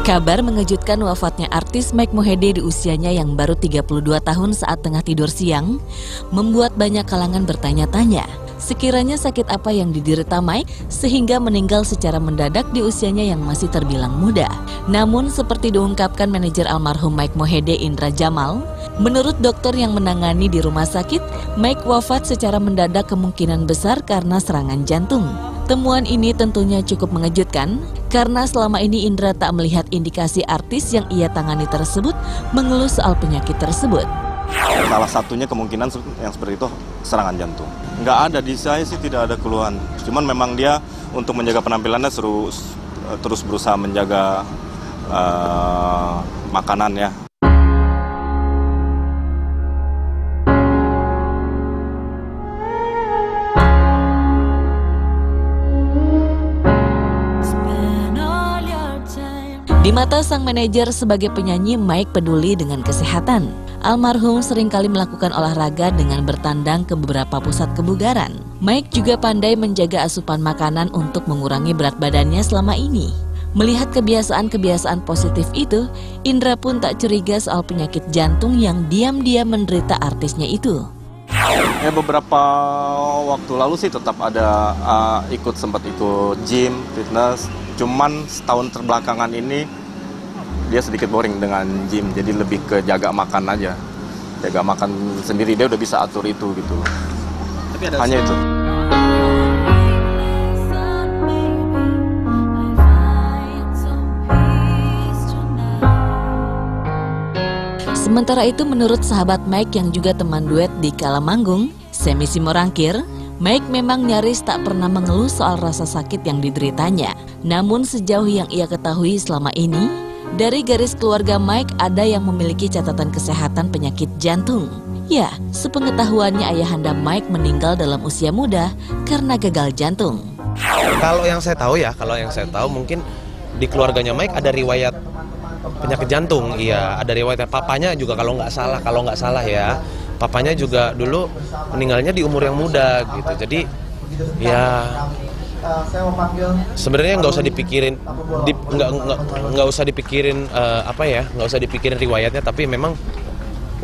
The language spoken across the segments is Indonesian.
Kabar mengejutkan wafatnya artis Mike Mohede di usianya yang baru 32 tahun saat tengah tidur siang membuat banyak kalangan bertanya-tanya. Sekiranya sakit apa yang diderita Mike sehingga meninggal secara mendadak di usianya yang masih terbilang muda. Namun seperti diungkapkan manajer almarhum Mike Mohede, Indra Jamal, menurut dokter yang menangani di rumah sakit, Mike wafat secara mendadak kemungkinan besar karena serangan jantung. Temuan ini tentunya cukup mengejutkan karena selama ini Indra tak melihat indikasi artis yang ia tangani tersebut mengeluh soal penyakit tersebut. Salah satunya kemungkinan yang seperti itu serangan jantung. Nggak ada, di saya sih tidak ada keluhan. Cuman memang dia untuk menjaga penampilannya terus berusaha menjaga makanan ya. Di mata sang manajer sebagai penyanyi, Mike peduli dengan kesehatan. Almarhum seringkali melakukan olahraga dengan bertandang ke beberapa pusat kebugaran. Mike juga pandai menjaga asupan makanan untuk mengurangi berat badannya selama ini. Melihat kebiasaan-kebiasaan positif itu, Indra pun tak curiga soal penyakit jantung yang diam-diam menderita artisnya itu. Ya, beberapa waktu lalu sih tetap ada sempat ikut gym, fitness. Cuman setahun terbelakangan ini dia sedikit boring dengan gym, jadi lebih ke jaga makan aja. Jaga makan sendiri, dia udah bisa atur itu gitu. Tapi ada hanya itu. Sementara itu menurut sahabat Mike yang juga teman duet di kala manggung, Semi Simorangkir, Mike memang nyaris tak pernah mengeluh soal rasa sakit yang dideritanya. Namun sejauh yang ia ketahui selama ini, dari garis keluarga Mike ada yang memiliki catatan kesehatan penyakit jantung. Ya, sepengetahuannya ayahanda Mike meninggal dalam usia muda karena gagal jantung. Kalau yang saya tahu mungkin di keluarganya Mike ada riwayat penyakit jantung. Iya, ada riwayatnya. Papanya juga kalau nggak salah ya. Papanya juga dulu meninggalnya di umur yang muda gitu. Jadi ya sebenarnya nggak usah dipikirin, nggak usah dipikirin riwayatnya. Tapi memang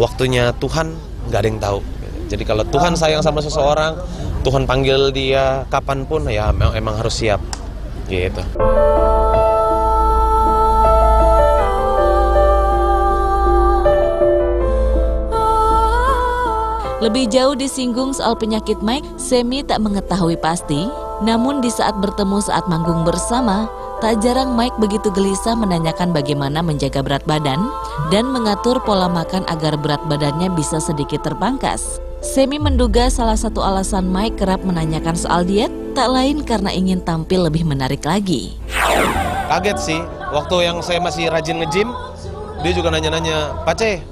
waktunya Tuhan nggak ada yang tahu. Jadi kalau Tuhan sayang sama seseorang, Tuhan panggil dia kapanpun ya emang harus siap gitu. Lebih jauh disinggung soal penyakit Mike, Semi tak mengetahui pasti. Namun di saat bertemu saat manggung bersama, tak jarang Mike begitu gelisah menanyakan bagaimana menjaga berat badan dan mengatur pola makan agar berat badannya bisa sedikit terpangkas. Semi menduga salah satu alasan Mike kerap menanyakan soal diet, tak lain karena ingin tampil lebih menarik lagi. Kaget sih, waktu yang saya masih rajin nge-gym, dia juga nanya-nanya, "Pace,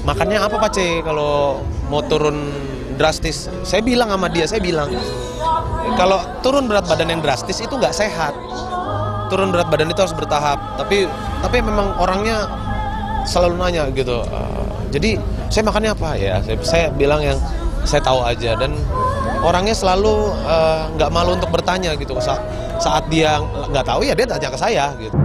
makannya apa Pace kalau mau turun drastis?" Saya bilang sama dia, kalau turun berat badan yang drastis itu nggak sehat. Turun berat badan itu harus bertahap. Tapi memang orangnya selalu nanya gitu. Jadi saya makannya apa ya? Saya bilang yang saya tahu aja, dan orangnya selalu nggak malu untuk bertanya gitu. Saat dia nggak tahu ya dia tanya ke saya gitu.